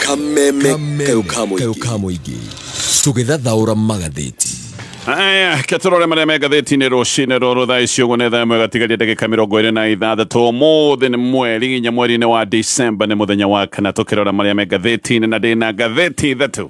Kameme kamuigi tugithathaura magatheti. Aya, katorore maria megatheti ni rucine ruru thaa icio guo nĩ thaa ĩmwe gatigaria ndagĩka 26 mũthĩ nĩ mweri nya mweri-inĩ wa December nĩ mũthenya wa kana tũkĩrora maria megatheti-inĩ na ndĩna ngatheti ithatũ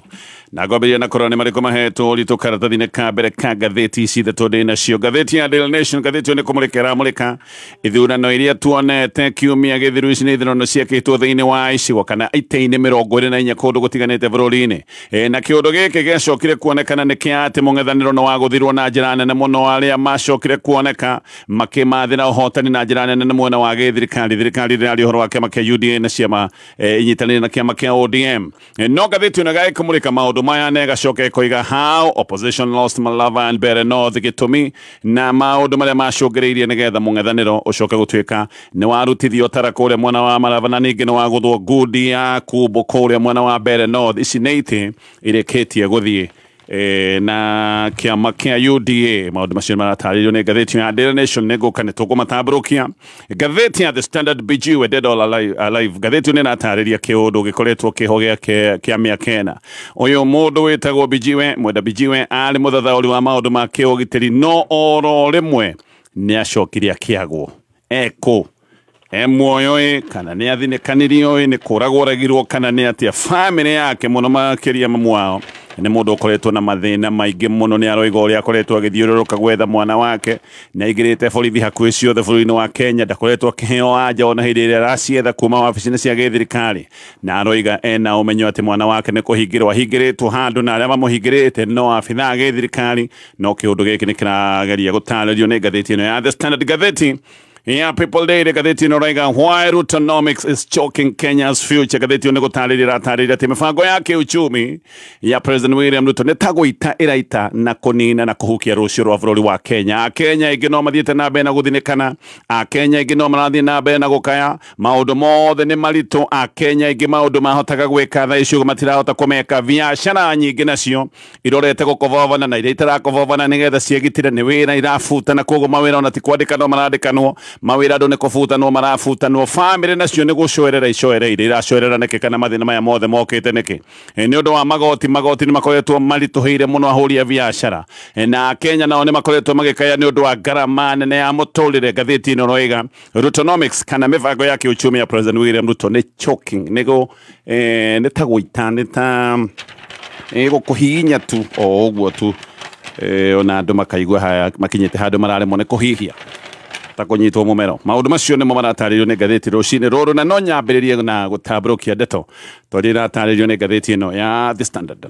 na ngwambĩrĩria na kũrora nĩ marĩkũ mahetwo ũritũ karatathi-inĩ ka mbere ka ngatheti ici ithatũ ndĩnacio. Ngatheti ya Daily Nation, ngatheti ĩyo nĩ kũmũrĩka ĩramũrĩka ithurano iria tuonete kiumia gĩthiru. Ici nĩ ithurano ciakĩtwo thĩinĩ wa icigo kana itĩ-inĩ 24 kũndũ gũtiganĩte bũrũri-inĩ. Na kĩũndũ gĩkĩ gĩacokire kuonekana nĩ kĩa atĩ mũng'ethanĩro nĩ wagũthirwo na njĩra nene mũno, arĩa macokire kuoneka makĩmathĩra ũhotani na njĩra nene mwena wa gĩthirikari. Thirikari rĩarĩ ũhoro wa kĩama kĩa UDA na ciama inyitanĩire na kĩama kĩa ODM. No ngatheti ĩno ĩgĩkũmũrĩka maũndũ maya na ĩgacoka ĩkoiga how opposition lost Malava and Mbeere North, gĩtũmi na maũndũ marĩa macũngĩrĩirie nĩgetha mũng'ethanĩro ũcoke gũtuĩka nĩ warutithio Tara kũrĩa mwena wa Malava na ningĩ nĩ wagũthwo ngundi ya Kumbu kũrĩa mwena wa Mbeere North. Ici nĩ itĩ irĩkĩtie gũthiĩ na kĩama kĩa UDA. Maũndũ macio maratarĩrio nĩ ngatheti ya Daily Nation. Nĩngũka nĩ tũkũmatambũrũkia ngatheti ya The Standard. Bijiwe Dead or Alive, ngatheti nĩ ĩratarĩria kĩũndũ gĩkoretwo kĩho kĩa mĩaka ĩna. Ũyũ mũndũ wĩtagwo Bijiwe, mwenda Bijiwe, arĩ mũthathaũri wa maũndũ ma kĩũgitĩri, no oro rĩmwe nĩ acokirie akĩagwo. Ekũ muoyo kana nĩ athinĩkanirio nĩ kũragwo ragirwo kana nĩ atĩa. Family yake mũno makĩria mamu wao nĩ mũndũ ũkoretwo na mathĩna maingĩ mũno. Nĩ aroiga ũrĩa akoretwo agĩthiũrũrũka gwetha mwana wake, na aingĩrĩte borithi hakuhĩ ciothe bũrũri-inĩ wa Kenya. Ndakoretwo akĩheo anja ona hĩndĩ ĩrĩa aracietha kuma wabici-inĩ cia gĩthirikari, na aroiga ena ũmenyo atĩ mwana wake nĩ kũhingĩrwo ahingĩrĩtwo handũ na arĩa mamũhingĩrĩte no abitha a gĩthirikari. No kĩũndũ gĩkĩ nĩ kĩrageria gũtarĩrio nĩ ngatheti ĩno ya The Standard. Ngatheti ya People Daily, gatheti ĩno raiga why Rutonomics is choking Kenya's future. Gatheti ĩyo nĩ gũtarĩria atĩ mĩbango ya kĩuchumi ya President William Ruto nĩ ta gũita ĩraita na kũnina na kũhukia rũciũ rwa bũrũri wa Kenya. Akenya aingĩ no mathiĩte na mbere na gũthinĩkana, Akenya aingĩ no marathiĩ na mbere na gũkaya, maũndũ mothe nĩ maritũ. Akenya aingĩ maũndũ mahotaga gwĩka thaa icio matirahota kũmeka. Biacara nyingĩ nacio irorete gũkobobana na iria itarakobobana nĩgetha ciegitĩre nĩ wĩra irabuta, na koguo mawĩra ona ti kwandĩka no marandĩkanwo, mawĩra andũ nĩ kũbutanwo marabutanwo. Family nacio nĩ gũcoerera icoereire, iracoerera nĩkĩ kana mathĩna maya mothe mokĩte nĩkĩ? Nĩ ũndũ wa magoti nĩ makoretwo maritũhĩire mũno ahũri a biacara, na Kenya nao nĩ makoretwo magĩkaya nĩ ũndũ wa ngarama nene ya mũtũrĩre. Ngatheti ĩno roiga Rutonomics kana mĩbango ya kĩuchumi ya President William Ruto nĩ choking, nĩ ta gũita, nĩ ta gũkũhihinya tu o ũguo tu. Ona andũ makaigua haya makinyĩte handũ mararemwo nĩ kũhihia ta kũnyitwo mũmero. Maũndũ macio nĩmo maratarĩrio nĩ ngatheti rũcinĩ rũrũ, na no nyambĩrĩrie na gũtambũrũkia ndeto tondũ ĩratarĩrio nĩ ngatheti ĩno ya The Standard.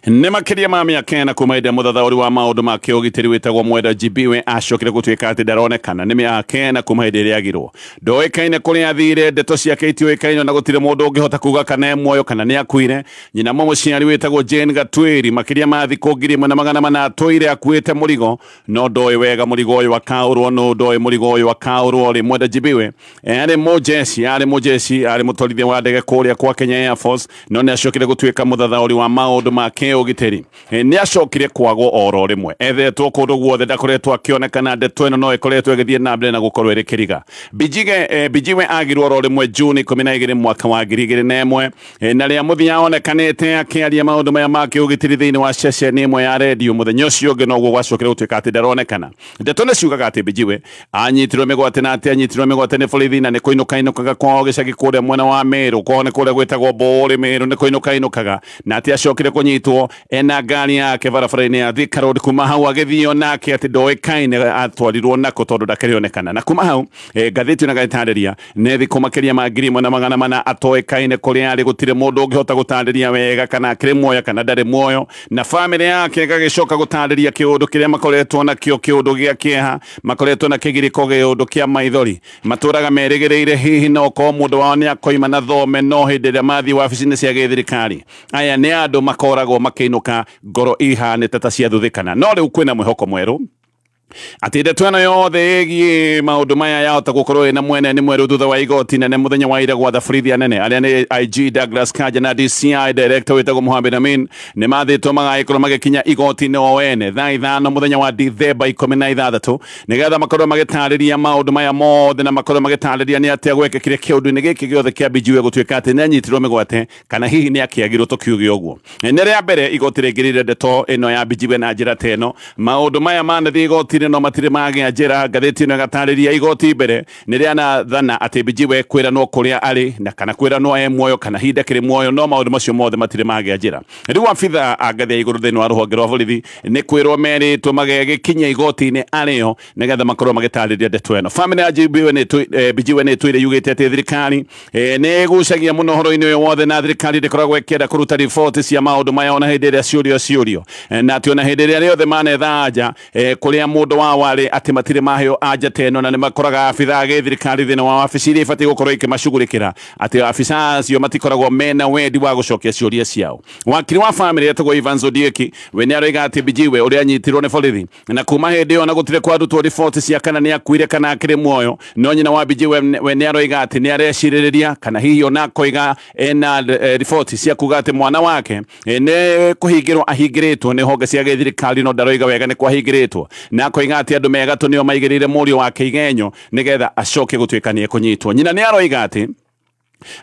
Nĩ makĩria ma mĩaka ĩna kuma hĩndĩ ya mũthathaũri wa maũndũ ma kĩũgitĩri wĩtagwo Mwenda Jibiwe acokire gũtuĩka atĩ ndaronekana. Nĩ mĩaka ĩna kuma hĩndĩ ĩrĩa agirwo. Ndoĩkaine kũrĩa athire, ndeto ciake itiũĩkaine na gũtirĩ mũndũ ũngĩhota kuga kana e muoyo kana nĩ akuire. Nyina mũciari wĩtagwo Jane Gatwĩri, makĩria ma thikũ 1,400 atũire akuĩte mũrigo, no ndoĩ wega mũrigo ũyũ akaũrwo, no ndoĩ mũrigo ũyũ akaũrwo rĩ. Mwenda Jibiwe arĩ mũjeci, arĩ mũtwarithia wa ndege kũrĩa kwa Kenya Air Force, no nĩ acokire gũtuĩka mũthathaũri wa maũndũ ma kĩũgitĩri. Nĩ acokire kwagwo oro rĩmwe, ethetwo kũndũ guothe, ndakoretwo akĩonekana. Ndeto ĩno no ĩkoretwo ĩgĩthiĩ na mbere na gũkorwo ĩrĩ kĩriga. Bijiwe agirwo oro rĩmwe Juni 12 mwaka wa 2001, na rĩa mũthia onekanĩte akĩaria maũndũ maya ma kĩũgitĩri thĩinĩ wa ceceni ĩmwe ya redio. Mũthenya ũcio ũngĩ noguo gwacokire gũtuĩka atĩ ndaronekana. Ndeto nĩ ciugaga atĩ Bijiwe anyitirwo mĩgwate na atĩ anyitirwo mĩgwate nĩ borithi, na nĩ kũinũkainũkaga kwao gĩcagi kũrĩa mwena wa Meru, kwao nĩ kũrĩa gwĩtagwo Mbũrĩ Meru, nĩ kũinũkainũkaga, na atĩ acokire kũnyitwo ena ngari yake barabara-inĩ ya Thika Road. Kuma hau agĩthiĩ nake atĩ ndoĩkaine atwarirwo nako tondũ ndakĩrĩonekana. Na kuma hau ngatheti ĩno ĩgatarĩria nĩ thikũ makĩria ma 1,400 atoĩkaine kũrĩa arĩ. Gũtirĩ mũndũ ũngĩhota gũtarĩria wega kana akĩrĩ muoyo kana ndarĩ muoyo, na family yake ĩgagĩcoka gũtarĩria kĩũndũ kĩrĩa makoretwo nakĩo, kĩũndũ gĩa kĩeha, makoretwo na kĩgirĩko, kĩũndũ kĩa maithori. Matũraga merĩgĩrĩire hihi no ko mũndũ wao nĩ akoima na thome, no hĩndĩ ĩrĩa mathiĩ wabici-inĩ cia gĩthirikari aya nĩ andũ makoragwo makĩinũka ngoro ihanĩte ta ciathuthĩkana. No rĩu kwĩna mwĩhoko mwerũ ati ndeto ĩno yothe ĩgiĩ maũndũ maya yahota gũkorwo ĩna mwene nĩ mwerũ thutha wa igoti nene mũthenya wa ira gwatha borithi anene arĩa nĩ IG Douglas Kanja na DCI director wĩtagwo Mohamed Amin nĩ mathĩtwo magagĩkorwo magĩkinya igoti-inĩ o ene thaa ithano mũthenya wa Dithemba 16 nĩgetha makorwo magĩtarĩria maũndũ maya mothe na makorwo magĩtarĩria nĩ atĩa gwekĩkire kĩũndũ-inĩ gĩkĩ gĩothe kĩa Bijiwe gũtuĩka atĩ nĩ anyitirwo mĩgwate kana hihi nĩ akĩagirwo tũkiuge ũguo. Nĩ rĩa mbere igoti rĩngĩrĩire ndeto ĩno ya Bijiwe na njĩra ta ĩno. Maũndũ maya manathiĩ igoti no matire magĩa njĩra. Ngathĩti ĩno ĩgatarĩria igoti mbere nĩ rĩana thana atĩ Bijiwe kwĩranwo kũrĩa arĩ na kana kwĩranwo e muoyo kana hinda kĩrĩ muoyo, no maũndũ macio mothe matire magĩa njĩra. Rĩu abitha a ngathĩ ya igũrũ thĩinĩ wa rũhonge rwa borithi nĩ kwĩrwo merĩtwo magĩkinya igoti-inĩ arĩo nĩgetha makorwo magĩtarĩria ndeto ĩno. Famĩlĩ ya Bijiwe nĩ ĩtwĩre yugĩte atĩ thirikari nĩ ĩgucagia mũno ũhoro-inĩ ũyũ wothe na thirikari ndĩkoragwo ĩkĩenda kũruta riboti cia maũndũ maya ona hĩndĩ ĩrĩa ciũrio na atĩ ona hĩndĩ ĩrĩa rĩothe manetha anja kũrĩa mũndũ wao arĩ atĩ matirĩ maheo anja ta ĩno, na nĩ makoraga abitha gĩthirikari thĩinĩ wa wabici iria ibatiĩ gũkorwo ikĩmacugurĩkĩra atĩ abica acio matikoragwo mena wendi wa gũcokia ciũria ciao. Wakiri wa famĩlĩ etagwo Evans Odieki we nĩ aroiga atĩ Bijiwe ũrĩa anyitirwo nĩ borithi na kuma hĩndĩ ĩyo na gũtirĩ kwarutwo riboti cia kana nĩ akuire kana akĩrĩ muoyo, no nyina wa Bijiwe we nĩ aroiga atĩ nĩ arecirĩrĩria kana hihi ona koiga ena riboti cia kuga atĩ mwana wake nĩ kũhingĩrwo ahingĩrĩtwo nĩ honge cia gĩthirikari, no ndaroiga wega nĩ kwahingĩrĩtwo na koiga atĩ andũ megatũ nĩo maigĩrĩire mũriũ wake igenyo nĩgetha acoke gũtuĩka nĩ ekũnyitwo. Nyina nĩ aroiga atĩ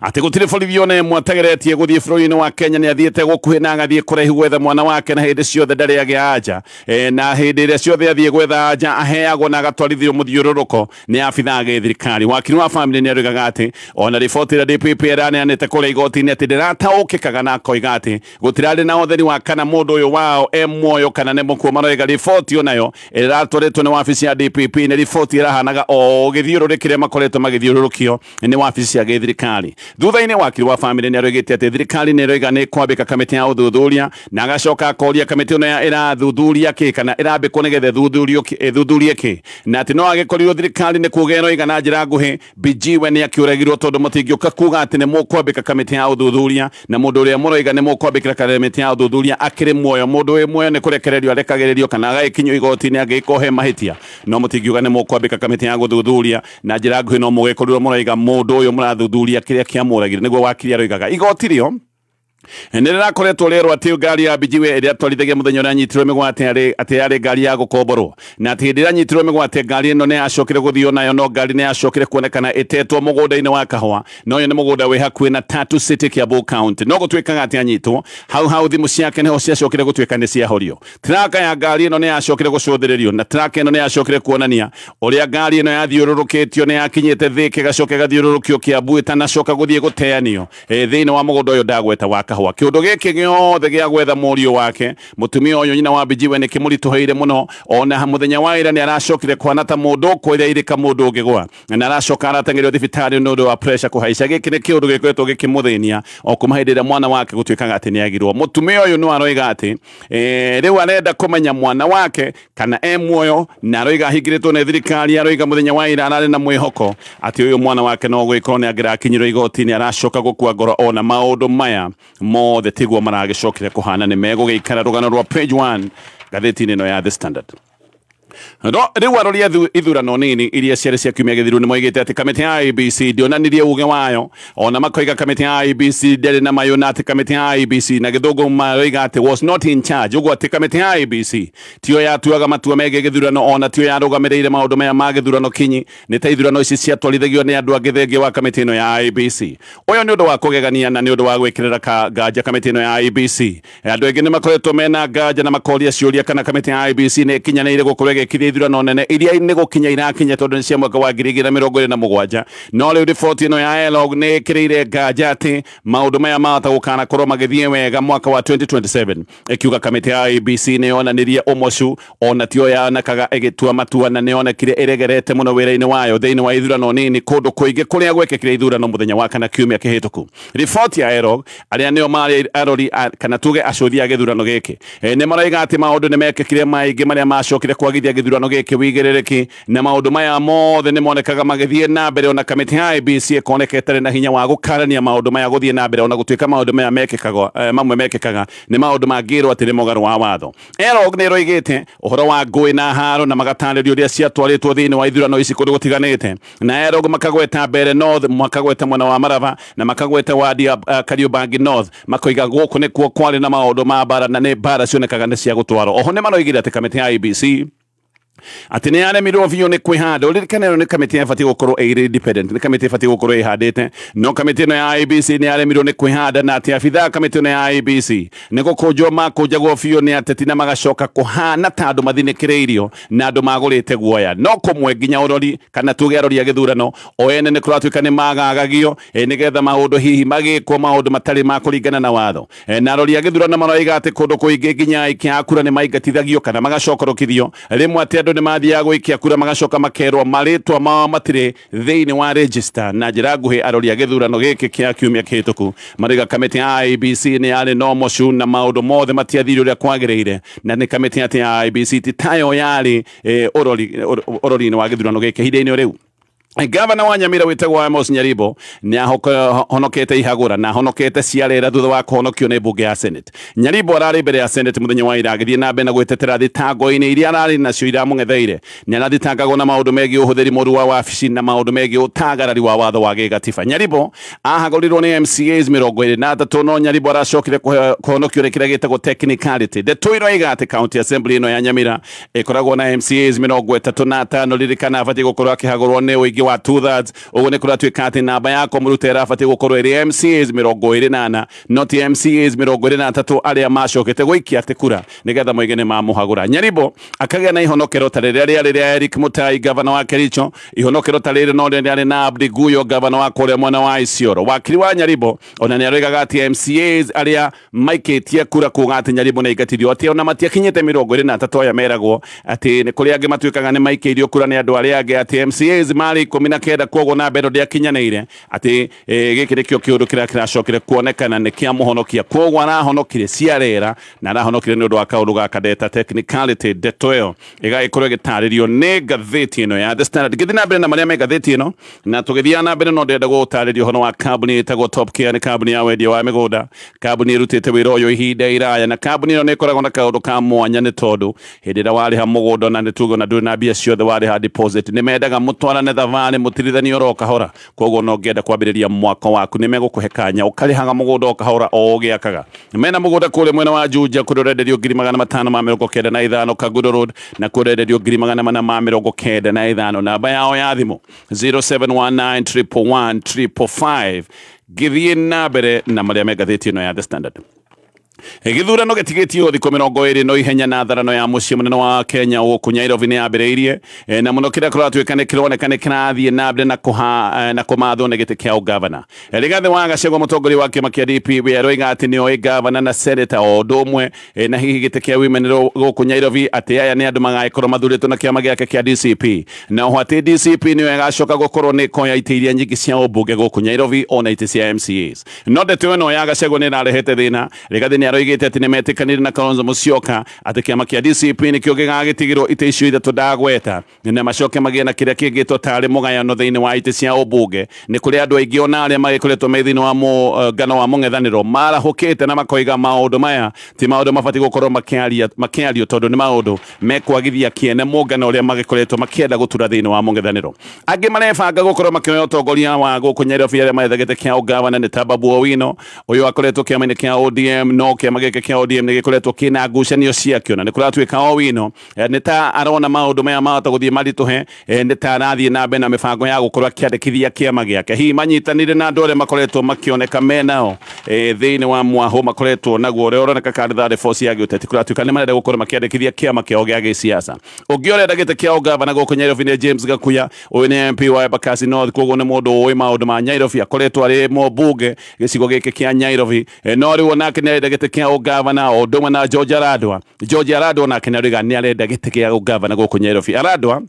gũtirĩ borithi ona ĩmwe ategeretie gũthiĩ bũrũri-inĩ wa Kenya, nĩ athiĩte gũkuhĩ na agathiĩ kũraihu gwetha mwana wake na hĩndĩ ciothe ndarĩ agĩa anja na hĩndĩ ĩrĩa ciothe athiĩ gwetha anja aheagwo na agatwarithio mũthiũrũrũko nĩ abitha gĩthirikari. Wakiri wa famĩlĩ nĩ aroigaga atĩ ona riboti ĩrĩa DPP ĩraneanĩte kũrĩa igoti-inĩ atĩ ndĩrataũkĩkaga na akoiga atĩ gũtirarĩ na ũtheri wa kana mũndũ ũyũ wao e muoyo kana nĩ mũkuo. Maroiga riboti onayo ĩratwarĩtwo nĩ wabici ya DPP nĩ riboti ĩrahanaga o gĩthiũrũrĩ kĩrĩa makoretwo magĩthiũrũrũkio nĩ wabici cia gĩthirikari. Thutha-inĩ wakiri wa famĩlĩ nĩ aroigĩte atĩ thirikari nĩ ĩroiga nĩ kwambĩka kamĩtĩ ya ũthuthuria na agacoka akoria kamĩtĩ ĩno ĩrathuthuria kĩ kana ĩrambĩkwo nĩgetha ĩthuthurie kĩ, na atĩ no agĩkorirwo thirikari nĩ kuga ĩroiga na njĩra nguhĩ Bijiwe nĩ akĩũragirwo tondũ mũtingĩũka kuga atĩ nĩ mũkwambĩka kamĩtĩ ya ũthuthuria na mũndũ ũrĩa mũroiga nĩ mũkwambĩkĩra kamĩtĩ ya ũthuthuria akĩrĩ muoyo. Mũndũ wĩ muoyo nĩ kũrekererio arekagĩrĩrio kana agagĩkinyio igoti-inĩ angĩkorwo he mahĩtia, no mũtingiuga nĩ mũkwambĩka kamĩtĩ ya gũthuthuria na njĩra nguhĩ no mũgĩkorirwo mũroiga mũndũ ũyũ mũrathuthuria kĩrĩa kĩamũragire. Nĩguo wakiri aroigaga igoti rĩo nĩ rĩrakoretwo rĩerwo atĩ ngari ya Bijiwe ĩrĩa atwarithagia mũthenya ũrĩa anyitirwo mĩgwate atĩ yarĩ ngari ya gũkomborwo, na atĩ hĩndĩ ĩrĩa anyitirwo mĩgwate ngari ĩno nĩ yacokire gũthiĩ nayo, no ngari nĩ yacokire kuonekana ĩtetwo mũgũnda-inĩ wa kahũa, no ũyũ nĩ mũgũnda wĩ hakuhĩ na Tatu City Kiambu County. No gũtuĩkaga atĩ anyitwo hau thimũ ciake nĩho ciacokire gũtuĩka nĩ ciahorio. Traka ya ngari ĩno nĩ yacokire gũcũthĩrĩrio na traka ĩno nĩ yacokire kuonania ũrĩa ngari ĩno yathiũrũrũkĩtio nĩ yakinyĩte thĩĩ ĩgacoka ĩgathiũrũrũkio Kiambu ĩtanacoka gũthiĩ gũteanio thĩinĩ wa mũgũnda ũyũ ndagweta wa kahũa. Kĩũndũ gĩkĩ gĩothe gĩa gwetha mũriũ wake mũtumia ũyũ nyina wa Bijiwe nĩ kĩmũritũhĩire mũno, ona mũthenya wa ira nĩ aracokire kwana ta mũndũ ũkũrĩa irĩka mũndũ ũngĩgwa na aracoka arateng'erio thibitarĩ nĩ ũndũ wa pressure kũhaica. Gĩkĩ nĩ kĩũndũ gĩkoretwo gĩkĩmũthĩnia o kuma hĩndĩ ĩrĩa mwana wake gũtuĩkaga atĩ nĩ agirwo. Mũtumia ũyũ nĩ aroiga atĩ rĩu arenda kũmenya mwana wake kana e muoyo, na aroiga ahingĩrĩtwo nĩ thirikari. Aroiga mũthenya wa ira ararĩ na mwĩhoko atĩ ũyũ mwana wake no gũgĩkorwo nĩ angĩrakinyirwo igoti-inĩ. Aracoka gũkua ngoro ona maũndũ maya mothe tiguo maragĩcokire kũhana, nĩ megũgĩikara rũgano rwa page 1 ngathĩti-inĩ ĩno ya The Standard. Rĩu aroria ithurano nini iria ciarĩ cia kiumia gĩthiru nĩ moigĩte atĩ kamĩtĩ ya IEBC ndionanirie uge wayo, ona makoiga kamĩtĩ ya IEBC ndĩrĩ na mayũ, na atĩ kamĩtĩ ya IEBC na gĩthũngũ maroiga atĩ was not in charge. Ũguo atĩ kamĩtĩ ya IEBC tiyo yatuaga matua megiĩ gĩthurano, ona tiyo yarũgamĩrĩire maũndũ maya ma gĩthurano kinyi. Nĩ ta ithurano ici ciatwarithagio nĩ andũ angĩ thengia wa kamĩtĩ ĩno ya IEBC. Ũyũ nĩ ũndũ wa kũgegania na nĩ ũndũ wa gwĩkĩrĩra nganja kamĩtĩ ĩno ya IEBC. Andũ aingĩ nĩ makoretwo mena nganja na makoria ciũria kana kamĩtĩ ya IEBC nĩ ĩkinyanĩire gũkorwo ĩgĩkithia ithurano nene iria nĩ gũkinya irakinya tondũ nĩ cia mwaka wa 2027. No rĩu riboti ĩno ya ELOG nĩ ĩkĩrĩire nganja atĩ maũndũ maya mahota gũkana korwo magĩthiĩ wega mwaka wa 2027, ĩkiuga kamĩtĩ ya IEBC nĩ yonanirie ũmocu, ona tiyo yanakaga ĩgĩtua matua, na nĩ yonekire ĩregerete mũno wĩra-inĩ wayo thĩinĩ wa ithurano nini kũndũ kũingĩ kũrĩa gwekĩkire ithurano mũthenya wa kana kiumia kĩhĩtũku. Riboti ya ELOG arĩa nĩo marĩ arori kana tuge acũthia gĩthurano gĩkĩ nĩ maroiga atĩ maũndũ nĩ mekĩkire maingĩ marĩa macokire kwagithia githurano giki wigerereki na maundu maya mothe ni monekaga magithie na mbere ona kamiti ya IEBC konekete na hinya wa gukarania maundu maya guthie na mbere ona gutuika maundu maya mekikaga mamwe mekikaga ni maundu mangirwo ati ni mugaru wa watho ero ni roigite uhoro wa ngui na haro na magatanĩrio uria ciatwaritwo thiini wa ithurano ici kundu gutiganite na ero makagweta mbere north makagweta mwena wa Marava na makagweta wadi ya Kariobangi north makoiga guku ni kuo kwari na maundu ma bara na ni bara cionekaga ni cia gutwaro oho ni maroigire ati kamiti ya IEBC ati ni aremirwo biũ nĩ kwĩhanda ũririkanĩrwo nĩ kamĩtĩ ĩbatiĩ gũkorwo ĩrĩ independent nĩ kamĩtĩ ĩbatiĩ gũkorwo ĩhandĩte no kamĩtĩ ĩno ya IEBC nĩ aremirwo nĩ kwĩhanda na atĩ abithaa kamĩtĩ ĩno ya IEBC nĩ gũkũnjwo makũnjagwo biũ nĩ ateti na magacoka kũhana ta andũ mathinĩkĩrĩirio na andũ magũrĩte guoya no kũmwe nginya ũrori kana tuge arori a gĩthurano o ene nĩ kũratuĩka nĩ magagagio nĩgetha maũndũ hihi magĩkwo maũndũ matarĩ ma kũringana na watho na arori a gĩthurano maroiga atĩ kũndũ kũingĩ nginya aikia a kura nĩ maingatithagio kana magacokorokithio rĩmwe atĩ andũ nĩ mathiaga gũikia kura magacoka makerwo marĩtwa mao matirĩ thĩinĩ wa register na njĩra nguhĩ arori a gĩthurano gĩkĩ kĩa kiumia kĩhĩtũku marauga kamĩtĩ ya IEBC nĩ yarĩ no mocu na maũndũ mothe matiathire ũrĩa kwagĩrĩire na nĩ kamĩtĩ atĩ ya IEBC ti tayo yarĩ ũrori-inĩ wa gĩthurano gĩkĩ ihinda-inĩ rĩu Gavana wa Nyamira witagwo Amos Nyaribo ni ahonokete ihagura na honokete ciarera thutha wa kuhonokio ni bunge ya Senate. Nyaribo arari mbere ya Senate muthenya wa ira agithie na mbere na gwetetera thitango-ini iria arari nacio iramũng'etheire ni arathitangagwo na maundu megiĩ ũhũthĩri mũru wa wabici na maundu megiĩ ũtagarari wa watho wa gĩgatiba. Nyaribo ahagũrirwo ni MCAs 23 no Nyaribo aracokire kuhonokio ni kĩrĩa gĩtagwo technicality. Ndeto iroiga atĩ county assembly ĩno ya Nyamira ĩkoragwo na MCAs 35 ririkana abatiĩ gũkorwo akĩhagũrwo ni ũingĩ wa 2/3 ugu ni kuratuika ati namba yako murute rafati gukorwo iri MCAs 28 not MCAs 23 aria macokete guikia ati kura nigetha moigene mamuhagura. Nyaribo akagĩa na ihonokero ta rĩrĩa Eric Mutai gavana wa Kericho ihonokero ta rĩrĩ no rĩrĩa na Abdi Guyo gavana wa kũrĩa mwena wa Isiolo. Wakiri wa Nyaribo ona nĩaroigaga ati MCAs aria maikĩtie kura kuga ati Nyaribo nĩ aingatithio ati ona matiakinyĩte 23 aya meragwo ati nĩ kũrĩ angĩ matuĩkaga nĩ maikĩirio kura nĩ andũ arĩa angĩ ati MCAs mari 19 kwogo na mbero ndiakinyanĩire ati gĩkĩ nĩkĩo kĩũndũ kĩrĩa kĩracokire kuonekana nĩ kĩa mũhonokia kwogo arahonokire ciarera na arahonokire nĩ ũndũ wa kaũndũ gaka ndeta technicality. Ndeto ĩyo ĩgagĩkorwo ĩgĩtarĩrio nĩ ngathĩti ĩno ya The Standard. Gĩthiĩ na mbere na marĩa me ngathĩti ĩno na tũgĩthiĩ na mbere no ndenda gũtarĩrio ũhoro wa kambuni ĩtagwo Top Care nĩ kambuni ya wendia wa mĩgũnda. Kambuni ĩrutĩte wĩra ũyũ ihinda iraya na kambuni ĩno nĩ ĩkoragwo na kaũndũ ka mwanya nĩ tondũ hĩndĩ ĩrĩa warĩha mũgũnda na nĩ tugo na ndũrĩ na mbia ciothe warĩha deposit nĩ mendaga mũtwarane thabarĩ mũtirithania oro kahora kwogo no ngenda kwambĩrĩria mwako waku nĩ megũkũhe kanya ũkarĩhaga mũgũnda o kahora o ũgĩakaga. Mena mũgũnda kũrĩa mwena wa Juja kũrenderio 595 Kagudo Road na kũrenderio 495 namba yao ya thimũ 0719111555. Gĩthiĩ na mbere na marĩa me ngathĩti ĩno ya The Standard. Gĩthurano gĩtigĩtio thikũ 20 no ihenya na tharano ya mũciĩ mũnene wa Kenya gũkũ Nairobi nĩ yambĩrĩirie na mũno kĩrĩa kũratuĩka nĩ kĩroneka nĩ kĩrathiĩ na mbere na kũmathwo nĩ gĩtĩ kĩa ũgavana. Rigathĩ wa Gachagua mũtongoria wa kĩama kĩa DP aroiga atĩ nĩ oĩ gavana na seneta o ũndũ ũmwe na hihi gĩtĩ kĩa women gũkũ Nairobi atĩ aya nĩ andũ magagĩkorwo mathurĩtwo na kĩama gĩake kĩa DCP na oho atĩ DCP nĩyo ĩgacoka gũkorwo nĩ ĩkoya itĩ iria nyingĩ cia ũmbunge gũkũ Nairobi ona itĩ cia MCAs. No ndeto ĩno ya Gachagua nĩ ĩrarehete thĩna. Rigathĩ aroigĩte atĩ nĩ metĩkanĩire na Kalonzo Musyoka atĩ kĩama kĩa DCP nĩkĩo gĩgagĩtigĩrwo itĩ icio ithatũ ndagweta na macoke magĩe na kĩrĩa kĩngĩtwo tarĩ mũgayano thĩinĩ wa itĩ cia ũmbunge. Nĩ kũrĩ andũ aingĩ ona arĩa magĩkoretwo me thĩinĩ wa mũngano wa mũng'ethanĩro marahũkĩte na makoiga maũndũ maya ti maũndũ mabatiĩ gũkorwo makĩario tondũ nĩ maũndũ mekwagithia kĩene mũngano ũrĩa magĩkoretwo makĩenda gũtura thĩinĩ wa mũng'ethanĩro. Angĩ marebanga gũkorwo makĩoya ũtongoria wa gũkũ Nairobi arĩa maretha gĩtĩ kĩa ũgavana nĩ ta Babu Owino ũyũ akoretwo kĩama-inĩ kĩa ODM no kĩama gĩkĩ kĩa ODM nĩ gĩkoretwo kĩna ngucanio ciakĩo na nĩ kũratuĩka Owino nĩ ta arona maũndũ maya mahota gũthiĩ maritũhe nĩ ta arathiĩ na mbere na mĩbango ya gũkorwo akĩandĩkithia kĩama gĩake hihi manyitanĩire na andũ arĩa makoretwo makĩoneka menao thĩinĩ wa mwahũ makoretwo naguo ũrĩa ũroneka kandidatĩ force ya gĩũteti kũratuĩka nĩ marenda gũkorwo makĩandĩkithia kĩama kĩao gĩa gĩsiasa. Ũngĩ ũrenda gĩtĩ kĩa ũgavana gũkũ Nairobi nĩ James Gakuya ũyũ nĩ MP wa Embakasi North kwoguo nĩ mũndũ ũĩ maũndũ ma Nairobi akoretwo arĩ mũmbunge gĩcigo gĩkĩ kĩa Nairobi no rĩu onake nĩ arenda gĩtĩ kĩa ũgavana o ũndũ ũmwe na George Aradwa nake nĩ arenda gĩtĩ gĩa ũgavana gũkũ Nairobi. Aradwa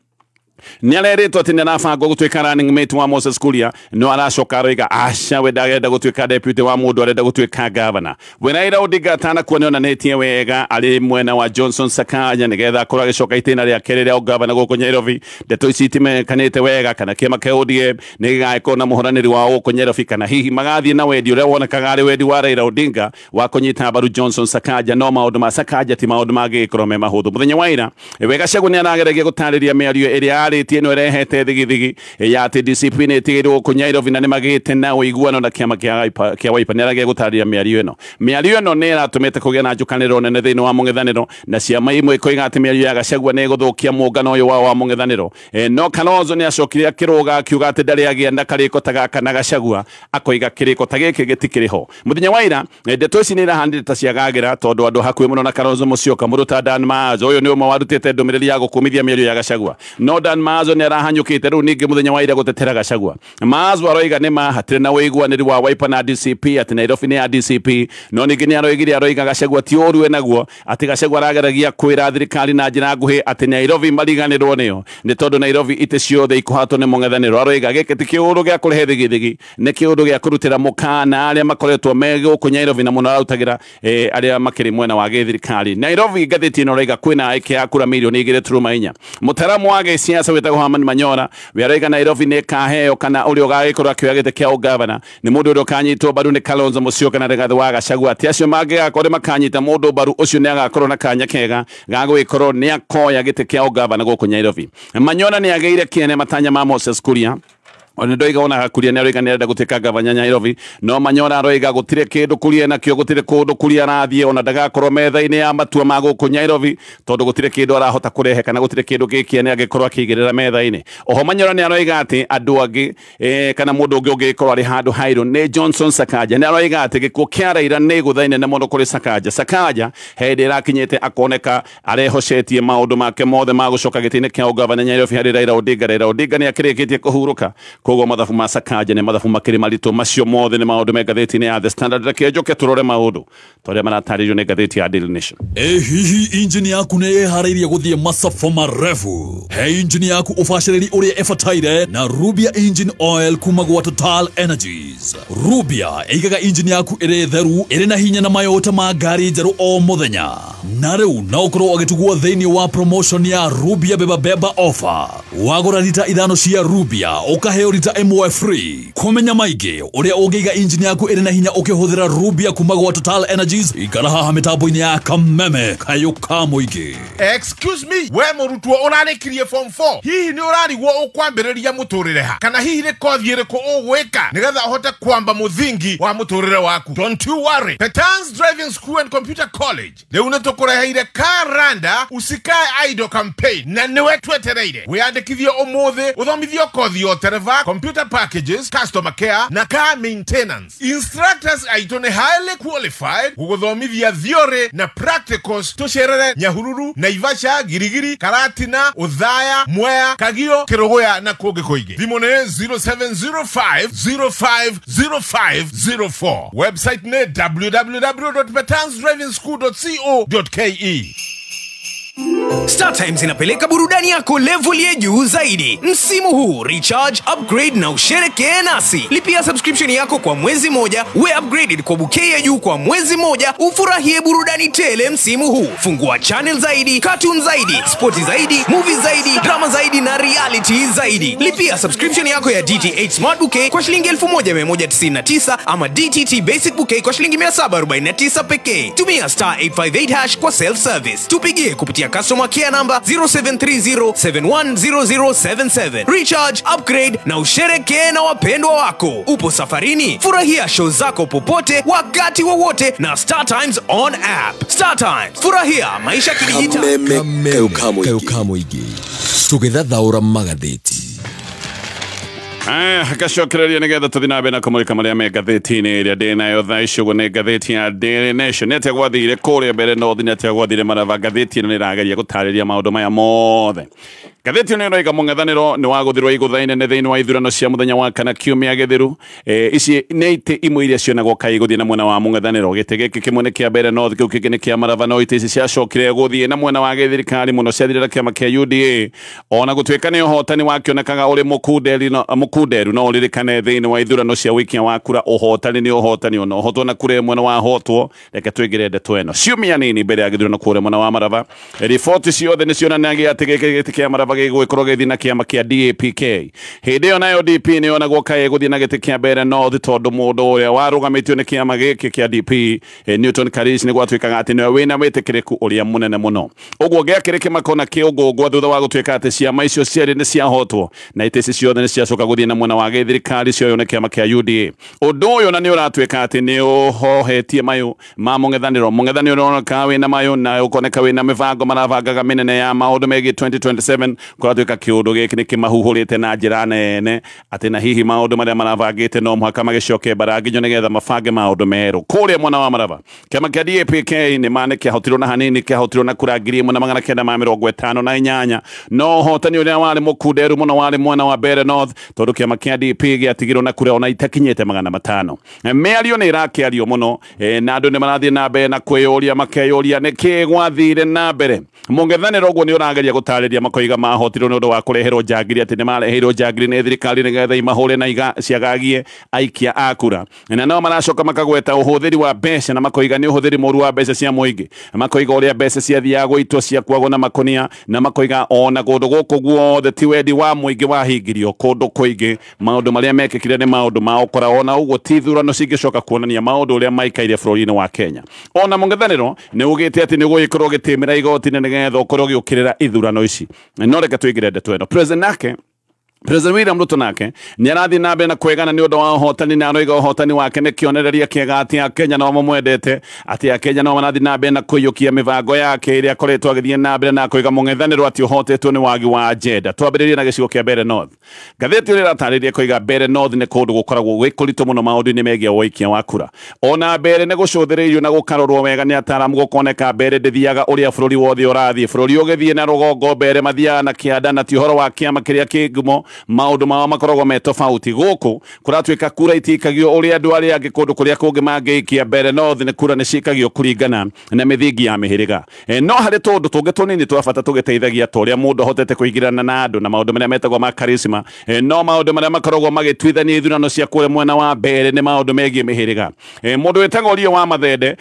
nä arerätwo atä nä arabangwo gå tuä ka running mate wa Moses Kuria no aracoka aroiga aca we ndarenda gå tuä ka deputy wa må ndå arenda gå tuä ka gavana we Raila Odinga atanakuo nä onanetie wega arä mwena wa Johnson Sakaja nä getha akorwo agä coka itĩna rĩa kerĩ rĩa ũgavana gũkũ Nyairobi. Ndeto ici itimenyekanĩte wega kana kĩama kĩa ODM nĩ gĩgagĩkorwo na mũhũranĩri wao gũkũ Nyairobi kana hihi magathiĩ na wendi ũrĩa wonekaga arĩ wendi wa Raila Odinga wa kũnyita mbaru Johnson Sakaja. No maũndũ ma Sakaja ti maũndũ mangĩgĩkorwo me mahũthũ. Mũthenya wa ira Gachagua nĩ arageragia gũtarĩria mĩario ĩrĩa arĩtie no ĩrehete thigithigi ya atĩ DCP nĩ ĩtigĩrwo gũkũ Nyairobi na nĩ magĩte na ũiguano na kĩama kĩa Wiper. Nĩ arageragia gũtarĩria mĩario ĩno nĩ ĩratũmĩte kũgĩa na njũkanĩro nene thĩinĩ wa mũng'ethanĩro na ciama imwe ikoiga atĩ mĩario ya Gachagua nĩ ĩgũthũkia mũngano ũyũ wao wa mũng'ethanĩro. No Kalonzo nĩ acokire akĩrũga akiuga atĩ ndarĩ agĩa na karĩko ta gaka na Gachagua, akoiga kĩrĩko ta gĩkĩ gĩtikĩrĩ ho. Mũthenya wa ira ndeto ici nĩ irahandĩte ta ciagagĩra tondũ andũ hakuhĩ mũno na Kalonzo Musyoka mũndũ ta Dan Maazo ũyũ nĩ ũmwe warutĩte ndũmĩrĩri ya gũkũmithia mĩario ya Gachagua. No Dan Maazo nĩ arahanyũkĩte rĩu ningĩ mũthenya wa ira gũtetera Gachagua. Maazo aroiga nĩ hatirĩ na ũiguanĩri wa Wiper na DCP atĩ Nairobi nĩ ya DCP. No ningĩ nĩ aroiga Gachagua ti ũru enaguo atĩ Gachagua arageragia kwĩra thirikari na njĩra nguhĩ atĩ Nairobi mariganĩrwo nĩyo nĩ tondũ Nairobi itĩ ciothe ikũhatwo nĩ mũng'ethanĩro. Aroiga gĩkĩ ti kĩũndũ gĩa kũrehe thigithigi, nĩ kĩũndũ gĩa kũrutĩra mũkana arĩa makoretwo me gũkũ Nyairobi na mũno arutagĩra arĩa makĩrĩ mwena wa gĩthirikari. Nairobi ngathĩti ĩno aroiga kwĩna aiki a kura mirioni 2.4. Mũtaramu wa gĩciaca wĩtagwo Herman Manyora we aroiga Nairobi nĩ kaheo kana ũrĩa ũgagĩkorwo akĩoya gĩtĩ kĩa ũgavana nĩ mũndũ ũrĩa ũkanyitwo mbaru nĩ Kalonzo Musyoka na Rigathi wa Gachagua. Ti acio mangĩgakorwo makanyita mũndũ mbaru ũcio nĩ agakorwo na kanya kega ga gũgĩkorwo nĩ akoya gĩtĩ kĩa ũgavana gũkũ Nyairobi. Manyora nĩ agĩire kĩene matanya ma Moses Kuria ona ndoiga ona Kuria nĩ aroiga nĩ arenda gũtuĩka gavana Nyairobi. No Manyora aroiga gũtirĩ kĩndũ Kuria nakĩo, gũtirĩ kũndũ Kuria arathiĩ ona ndagakorwo metha-inĩ ya matua ma gũkũ Nyairobi tondũ gũtirĩ kĩndũ arahota kũrehe kana gũtirĩ kĩndũ gĩkĩene angĩkorwo akĩigĩrĩra metha-inĩ. Oho Manyora nĩ aroiga atĩ andũ angĩ kana mũndũ ũngĩ ũngĩkorwo arĩ handũ hairũ nĩ Johnson Sakaja. Nĩ aroiga atĩ gĩkuũ kĩa Raila nĩ gũthaine na mũndũ kũrĩ Sakaja. Sakaja hĩndĩ ĩrakinyĩte akoneka arehocetie maũndũ make mothe ma gũcoka gĩtĩ-inĩ kĩa ũgavana Nyairobi harĩ Raila Odinga. Raila Odinga nĩ akĩrĩkĩtie kũhurũka, koguo mathabu ma Sakaja nĩ mathabu makĩrĩ maritũ. Macio mothe nĩ maũndũ me ngathĩti-inĩ ya The Standard. Reke njoke tũrore maũndũ tũrĩa maratarĩrio nĩ ngathĩti ya Daily Nation. Hihi injini yaku nĩ ĩharĩirie gũthiĩ masafa marefu? He injini yaku ũbacĩrĩri ũrĩa ĩbataire na Rubia Engine Oil kuma gwa Total Energies. Rubia ĩigaga injini yaku ĩrĩ theru, ĩrĩ na hinya na mayota ma ngari njerũ o mũthenya. Na rĩu no ũkorwo ũgĩtugwo thĩinĩ wa promotion ya Rubia beba offer. Wagũra rita 5 cia Rubia ũkaheo rita 1 free. Kũmenya maingĩ ũrĩa ũngĩiga injini yaku ĩrĩ na hinya ũkĩhũthĩra Rubia kuma gwa Total Energies, ikara haha mĩtambo-inĩ ya Kameme kayũ ka mũingĩ. Excuse me, we mũrutwo ũrarĩkirie form 4, hihi nĩ ũrarigwo ũkwambĩrĩria mũtũrĩre ha kana hihi nĩ kothi ĩrĩkũ ũgwĩka nĩgetha ũhote kwamba mũthingi wa mũtũrĩre waku? Don't you worry, Petans Driving School and Computer College rĩu nĩ tũkũreheire car randa usikae idle campaign na nĩwe twetereire. Wĩyandĩkithie ũmũthĩ ũthomithio kothi ya tereva, computer packages, customer care na car maintenance. Instructors aitũ nĩ highly qualified gũgũthomithia theory na practicals. Tũcerere Nyahururu, Naivasha, Girigiri, Karatina, Othaya, Mwea, Kagio, Kerogoya na kũngĩ kũingĩ. Thimũ nĩ 0705050504. Website nĩ www.petansdrivingschool.co.ke. StarTimes inapeleka burudani yako level ya juu zaidi. Msimu huu recharge, upgrade na usherekee nasi. Lipia subscription yako kwa mwezi moja, we upgraded kwa bouquet ya juu kwa mwezi moja, ufurahie burudani tele msimu huu. Fungua channel zaidi, cartoon zaidi, sporti zaidi, movies zaidi, drama zaidi na reality zaidi. Lipia subscription yako ya DTH Smart Bouquet kwa shilingi 1199 ama DTT Basic Bouquet kwa shilingi 749 pekee. Tumia *858# kwa self service. Tupigie kupitia customer care number 0730710077. Recharge, upgrade na usherekee na wapendwa wako. Upo safarini? Furahia show zako popote wakati wowote na StarTimes on app. StarTimes, furahia maisha kidijitali. Kayũ ka mũingĩ tũgĩthathaũra magathĩti. Gacokereria nĩgetha tũthiĩ na mbere na kũmũrĩka marĩa me ngathĩti-inĩ ĩrĩa ndĩ nayo thaa ici. Ũguo nĩ ngathĩti ya Daily Nation. Nĩ atĩa gwathire kũrĩa mbere North, nĩ atĩa gwathire Marava. Ngathĩti ĩno nĩ ĩrageria gũtarĩria maũndũ maya mothe. Gatheti nä roiga mũng'ethanĩro nĩ wagũthirwo igũtha-inĩ thĩinĩ wa ithurano cia mũthenya wa kana kiumia gĩthiru. Ici nĩ itĩ imwe iria cionagwo kaĩ gũthiĩ na mwena wa mũng'ethanĩro. Gĩtĩ gĩkĩ kĩmwe nĩ kĩa Mbere North, kĩu kĩngĩ nĩ kĩa Marava, no itĩ ici ciacokire gũthiĩ na mwena wa gĩthirikari mũno ciathirĩra kĩama kĩa UDA. Ona gũtuĩka nĩ ũhotani wakĩonekaga ũrĩ mũkunderu, no ũririkane thĩinĩ wa ithurano cia wikia wa kura ũhotani nĩ ũhotani, ona ũhotwo na kura ĩmwe na wahotwo. Reke twĩngĩre ndeto ĩno ciumia nini mbere ya gĩthurano kũrĩa mwena wa Marava. Riboti ciothe nĩ cionanagia atĩ gĩkĩ gĩtĩ kĩa Marava gĩgũgĩkorwo gĩthiĩ na kĩama kĩa DAPK. Hĩndĩ ĩyo nayo DP nĩ yonagwo kaĩ gũthiĩ na gĩtĩ kĩa Mbere North, tondũ mũndũ ũrĩa warũgamĩtio nĩ kĩama gĩkĩ kĩa DP Newton Karish nĩ gwatuĩkaga atĩ nĩwe wĩna wĩtĩkĩrĩku ũrĩa mũnene mũno. Ũguo gĩakĩrĩ kĩmako na kĩũngũngwa thutha wa gũtuĩka atĩ ciama icio cierĩ nĩ ciahotwo na itĩ ici ciothe nĩ ciacoka gũthiĩ na mwena wa gĩthirikari cioyo nĩ kĩama kĩa UDA. Ũndũ ũyũ na nĩ ũratuĩka atĩ nĩ ũhohetie mayũ ma mũng'ethanĩro. Mũng'ethanĩro ũroneka wĩna mayũ na ũkoneka wĩna mĩbango marabangaga mĩnene ya maũndũ megiĩ 2027. Kũratuĩka kĩũndũ gĩkĩ nĩ kĩmahuhũrĩte na njĩra nene atĩ na hihi maũndũ marĩa marabangĩte no mũhaka magĩcoke mbaranginyo nĩgetha mabange maũndũ merũ kũrĩa mwena wa Marava. Kĩama kĩa DAPK nĩ ma nĩ kĩahotirwo na hanini, kĩahotirwo na kura 1958, no ũhotani ũrĩa warĩ mũkunderu mũno warĩ mwena wa Mbere North, tondũ kĩama kĩa DP gĩatigirwo na kura ona itakinyĩte 500. Mĩario nĩ ĩrakĩario mũno na andũ nĩ marathiĩ na mbere na kwĩyũria makeyũria nĩkĩ gwathire na mbere. Mũng'ethanĩro ũguo nĩ ũrageria gũtarĩria makoiga mahotirwo nĩ ũndũ wa kũreherwo njangiri, atĩ nĩ mareheirwo njangiri nĩ thirikari nĩgetha imahũre na ciagagie aikia a kura. Na no maracoka makagweta ũhũthĩri wa mbeca na makoiga nĩ ũhũthĩri mũru wa mbeca cia mũingĩ. Makoiga ũrĩa mbeca ciathiaga gũitwo ciakuagwo na makonia, na makoiga ona kũndũ gũkũ guothe ti wendi wa mũingĩ wahingirio kũndũ kũingĩ. Maũndũ marĩa mekĩkire nĩ maũndũ ma ũkora, ona ũguo ti ithurano cingĩcoka kuonania maũndũ ũrĩa maikaire bũrũri-inĩ wa Kenya. Ona mũng'ethanĩro nĩ ugĩte atĩ nĩ ũgũgĩkorwo ũgĩtĩmĩra igoti-inĩ nĩgetha ũkorwo ũgĩũkĩrĩra ithurano ici. No reke twĩngĩre ndeto ĩno. President William Ruto nake nĩ arathiĩ na mbere na kwegana nĩ ũndũ wa ũhotani, na aroiga ũhotani wake nĩ kĩonereria kĩega atĩ Akenya no mamwendete, atĩ Akenya no marathiĩ na mbere na kũiyũkia mĩbango yake ĩrĩa akoretwo agĩthiĩ na mbere, na kũiga mũng'ethanĩro atĩ ũhotetwo nĩ wagi wa agenda. Twambĩrĩrie na gĩcigo kĩa Mbere North. Ngathĩti ũrĩa ĩratarĩria kũiga Mbere North nĩ kũndũ gũkoragwo gwĩ kũritũ mũno maũndũ-inĩ megiĩ ũikia wa kura. Ona Mbere nĩ gũcũthĩrĩirio na gũkarorwo wega nĩ ataaramu, gũkoneka Mbere ndĩthiaga ũrĩa bũrũri wothe ũrathiĩ. Bũrũri ũgĩthiĩ na rũgongo, Mbere mathiaga na kĩanda, na ti ũhoro wa kĩama kĩrĩa kĩ ngumo. Maũndũ mao makoragwo me tofauti. Gũkũ kũratuĩka kura itikagio ũrĩa andũ arĩa angĩ kũndũ kũrĩa kũngĩ mangĩikia. Mbere North nĩ kura nĩ cikagio kũringana na mĩthingi ya mĩhĩrĩga. No harĩ tũndũ tũngĩ tũnini twa bata tũgĩteithagia ta ũrĩa mũndũ ahotete kũingĩrana na andũ na maũndũ marĩa metagwo ma charisma. No maũndũ marĩa makoragwo magĩtuithania ithurano cia kũrĩa mwena wa Mbere nĩ maũndũ megiĩ mĩhĩrĩga. Mũndũ wĩtagwo Orio wa Mathende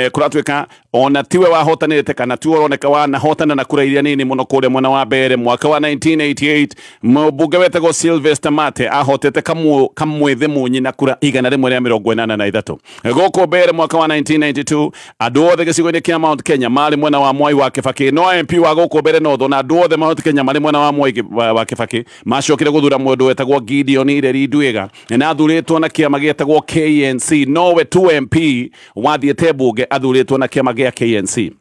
kũratuĩka ona tiwe wahotanĩte kana tiwe ũroneka wanahotana na kura iria nini mũno kũrĩa mwena wa Mbere. Mwaka wa 1988 mũmbunge wetagwo Sylvester Mate ahotete kamwĩthĩ mũnyi na kura 183. Gũkũ Mbere mwaka wa 1992 andũ othe gĩcigo-inĩ kĩa Mount Kenya marĩ mwena wa Mwai wa Kibaki. No MP wa gũkũ Mbere North na andũ othe Mount Kenya marĩ mwena wa Mwai wa Kibaki macokire gũthura mũndũ wetagwo Gideon Ireri Ndwiga na athurĩtwo na kĩama gĩtagwo KNC. Nowe 2 MP wathiĩte mbunge athurĩtwo na kĩama gĩa KNC.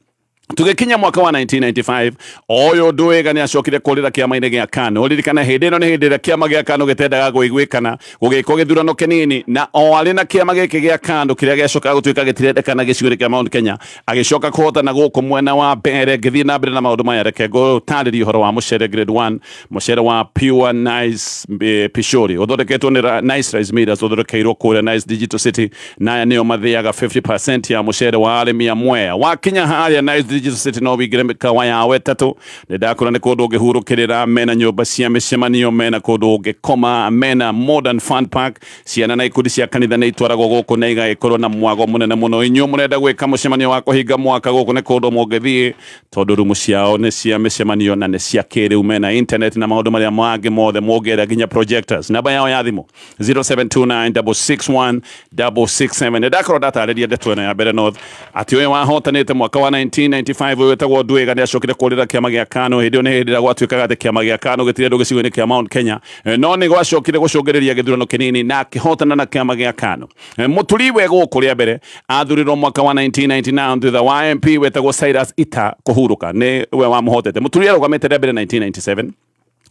Tugikinya mwaka wa 1995 oyo Ndwiga nĩ acokire kũrĩra kĩama-inĩ gĩa KANU. Ũririkana hĩndĩ ĩno nĩ hĩndĩ ĩrĩa kĩama gĩa KANU gĩtendaga gũiguĩkana gũgĩkwo gĩthurano kĩnini, na o arĩ na kĩama gĩkĩ gĩa KANU kĩrĩa gĩacokaga gũtuĩka gĩtirendekana gĩcigo-inĩ kĩa Mount Kenya, agĩcoka kũhotana gũkũ mwena wa Mbere. Ngĩthiĩ na mbere na maũndũ maya, reke ngũtarĩrie ũhoro wa mũcere grade 1, mũcere wa Pure Nice Pishori ũthondeketwo nĩ Nice Rice Millers, ũthondekeirwo kũrĩa Nice Digital City, na nĩo mathĩaga 50% ya mũcere wa arĩmi a Mwea. Wakinya harĩa Nice Digital City no wigire mĩkawa ya wetatũ. Nĩ ndakora nĩ kũndũ ũngĩhurũkĩrĩra, mena nyũmba cia mĩcemanio, mena kũndũ ũngĩkoma, mena modern fun park. Ciana na ikundi cia kanitha nĩ itwaragwo gũkũ na igagĩkorwo na mwago mũnene mũno. Inyuĩ mũrenda gwĩka mũcemanio wa kũhinga mwaka, gũkũ nĩ kũndũ mũngĩthiĩ, tondũ rumu ciao nĩ cia mĩcemanio na nĩ cia kĩrĩu, mena internet na maũndũ marĩa mangĩ mothe, mũngĩenda nginya projectors. Namba yao ya thimũ 0729661667. Nĩ ndakorwo ndatarĩria ndeto ĩno ya Mbere North atĩ ũyũ wahotanĩte mwaka wa 1995 ũyũ wetagwo Ndwiga nĩ acokire kũrĩra kĩama gĩa KANU. Hĩndĩ ĩyo nĩ hĩndĩ ĩrĩa gwatuĩkaga atĩ kĩama gĩa KANU gĩtirĩ andũ gĩcigo-inĩ kĩa Mount Kenya, no nĩ gwacokire gũcũngĩrĩria gĩthurano kĩnini na akĩhotana na kĩama gĩa KANU. Mũtũriwe gũkũ rĩa mbere athurirwo mwaka wa 1999 thutha wa MP wetagwo Cyrus Ita kũhurũka, nĩ we wamũhotete. Mũtũriwe arũgamĩte rĩa mbere 1997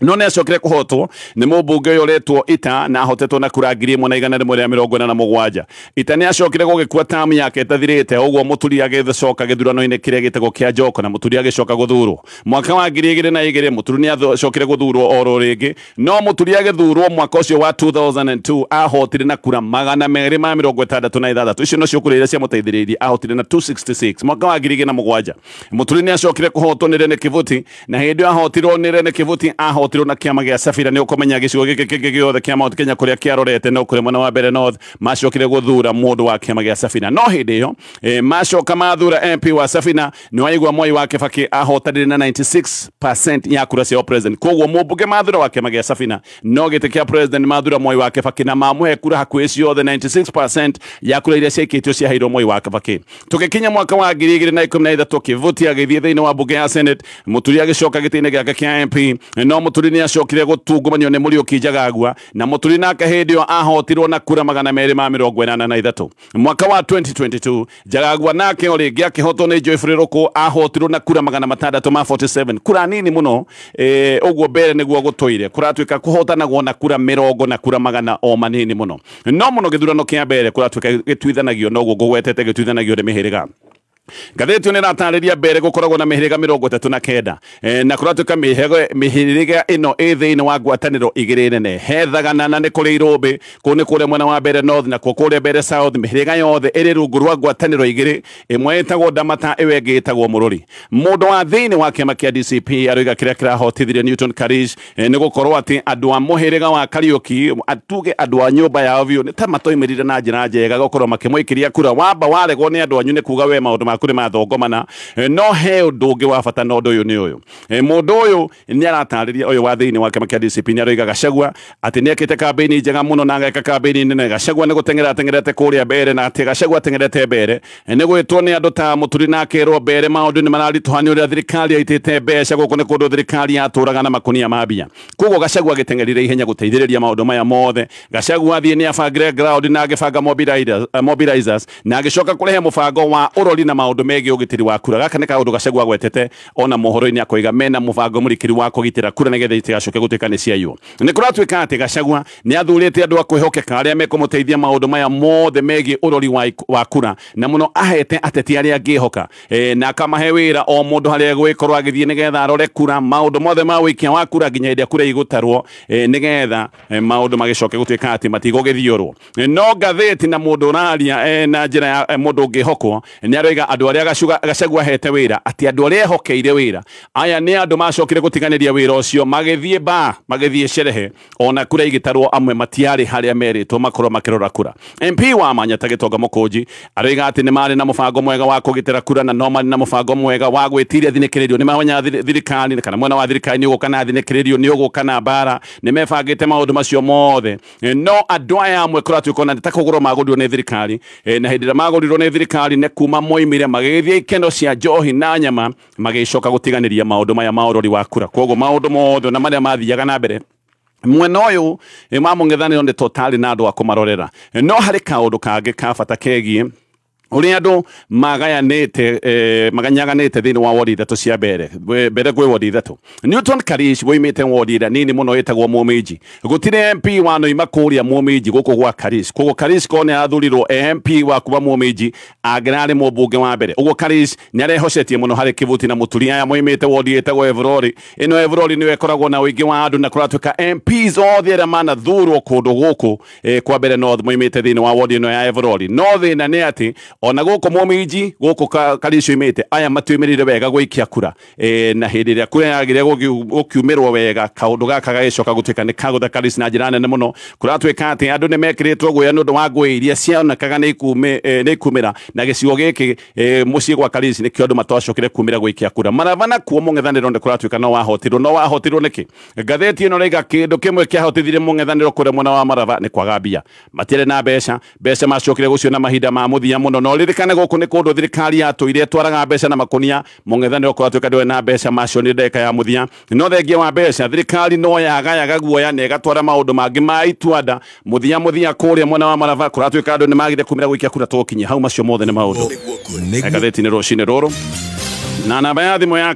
no ne acokire kuhotwo ni mubunge uyu uretwo Ita na ahotetwo na kura 1,147 Ita ni acokire gugikua tamu yake itathirite uguo Muturi agicoka githurano-ini kiria gitego kia Njoko na Muturi agicoka guthurwo mwaka wa 2002 Muturi ni acokire guthurwo oro ringi no Muturi agithurwo mwaka ucio wa 2002 ahotire na kura 266 icio no cio kura iria cia muteithiririe ahotire na 266 mwaka wa 2007 Muturi ni acokire kuhotwo ni Rene Kivuti na hindi ahotirwo ni Rene Kivuti tirwo na kiama gia Safira ni ukomenya gicigo giki giothe kia Mount Kenya kuria kiarorete no kuri mwena wa mbere North macokire guthura mundu wa kiama gia Safira no hindi iyo macoka mathura MP wa Safina ni waigwa Moi wa Kibaki ahotanire na 96% ya kura cia president koguo mubunge mathura wa kiama gia Safina no gite kia president mathura Moi wa Kibaki na mamuhe kura hakuhi ciothe 96% ya kura iria ciaikitio cia hairwo Moi wa Kibaki tukikinya mwaka wa 2013 Kivuti agithie thiini wa bunge ya Senate Muturi agicoka gitine giake kia MP no Muturi ni acokire gutungumanio ni Muriuki Njagagua na Muturi nake hindi yo ahotirwo na kura 283 mwaka wa 2022 Njagagua nake oringi akihotwo ni Geoffrey Ruku ahotirwo na kura 647 kura nini muno uguo mbere niguo gutoire kuratuika kuhotanagwo na kura 0 na kura 100 o manini muno no muno githurano kia mbere kuratuika gitwithanagio no guo gugwetete gitwithanagio ni mihiriga Gatheti ni ratariria mbere gukoragwo na mihiriga 39 na kuratuka mihiriga ino thiini wa ngwataniro igiri nene hethagana na ni kuri Irumbi kuni kure mwena wa mbere North na kure mbere South mihiriga yothe iri rungu rwa ngwataniro igiri imwe itagwo Ndamata iwe ingi itagwo Mururi mundu wa thiini wa kiama kia DCP aroiga kiria kirahotithirie Newton Karish ni gukorwo ati andu a muhiriga wa Kariuki atuge andu a nyumba yao biu ni ta matoimirire na njira njega gukorwo makimwikiria kura wamba waregwo ni andu anyu ni kuga we maundu kuri mathongomana no he undu ungi wa bata no undu uyu ni uyu mundu uyu ni aratariria uyu wa thiini wa kiama kia DCP ni aroiga Gachagua ati ni ekite kampeni njega muno na ageka kampeni nene Gachagua ni gutengerete kuria mbere na ati Gachagua atengerete mbere ni gwitwo ni andu ta Muturi na kerwo mbere maundu ni mararituhani uria thirikari aitite mbeca guku ni kundu thirikari yaturaga na makunia mabia koguo Gachagua agitengerire ihenya guteithiriria maundu maya mothe Gachagua thie ni abangire ground na agibanga mobilizers na agicoka kurehe mubango wa urori na maundu megi ugitiri wa kura gaka ni kaundu Gachagua gwetete ona mohoro-ini akoiga mena mubango murikiri wa kugitira kura nigetha itigacoke gutuika ni ciayo ni kuratuika ati Gachagua ni athurite andu akwihokeka aria mekumuteithia maundu maya mothe megi urori wa kura na muno ahete ateti aria ngihoka na akamahe wira o mundu haria gwikorwo agithie nigetha arore kura maundu mothe ma wikia wa kura nginya hĩndĩ kura igutarwo nigetha maundu magicoke gutuika ati matigugithiurwo no gatheti na mundu raria na njira ya mundu ngihokwo ni aroiga andu aria Gachagua hete wira ati andu aria hokeire wira aya ni andu macokire gutiganiria wira ucio magithie sherehe ona kura igitarwo amwe matiari haria meritwo makorwo makirora kura MP wa Manyata Gitonga Mukunji aroiga ati ni mari na mubango mwega wa kugitira kura na no mari na mubango mwega wa gwitiria thinikiririo ni mawanya thirikari kana mwena wa thirikari ni ugukana thinikiririo ni ugukana bara ni mebangite maundu macio mothe no andu aya amwe kuratuika na takugurwo magurirwo ni thirikari na hindira magurirwo ni thirikari ne kuma moimire magithie ikeno cia njohi na nyama magicoka gutiganiria maundu maya ma urori wa kura koguo maundu mothe na maria mathiaga na mbere mwena uyu mamung'ethaniro ndi totali na andu akumarorera no hari kaundu kangi ka bata kegie uria andu maganyaganite thiini wa wodi ithatu cia mbere kwi wodi ithatu Newton Karish woimite wodi ira nini muno itagwo Mumiji gutire MP wa noima kuria Mumiji guku gwa Karish koguo Karish kone athurirwo MP wa kuba Mumiji agirari mubunge wa mbere uguo Karish ni arehocetie muno hari Kivuti na Muturi aya moimite wodi itagwo Evrori ino Evrori niwe koragwo na wingi wa andu na kuratuika MPs othe aria manathurwo kundu guku kwa mbere North moimite thiini wa wodi ino ya Evrori no thina ni ati ona guku Mumiji guku Karish imite aya matuimirire wega gwikia kura na hindi ria kura yagire gukiumirwo wega kaundu gaka gagicoka gutuika ni kagutha Karish na njira nene muno kuratuika ati andu ni mekiritwo guya nundu wa ngui iria cionekaga ni ikumira na gicigo giki mucii gwa Karish ni kiondu matwacokire kumira gwikia kura maravana kuo mung'ethaniro ndi kuratuika no wahotirwo niki gatheti ino reiga kindu kimwe kiahotithirie mung'ethaniro kure mwena wa Marava ni kwaga mbia matire na mbeca macokire guciona mahinda ma muthia muno no ririkane guku ni kundu thirikari yatuire twaraga mbeca na makunia mung'ethaniro kuratuika ndwe na mbeca macio ni ndeka ya muthia no thengia wa mbeca thirikari no yagayaga guoya na igatwara maundu mangi ma itwanda muthia kuria mwena wa Marava kuratuika andu ni magire kumira gwikia kura tukinyia hau macio mothe ni maundu gatheti ni rucine ruru na namba ya thimu ya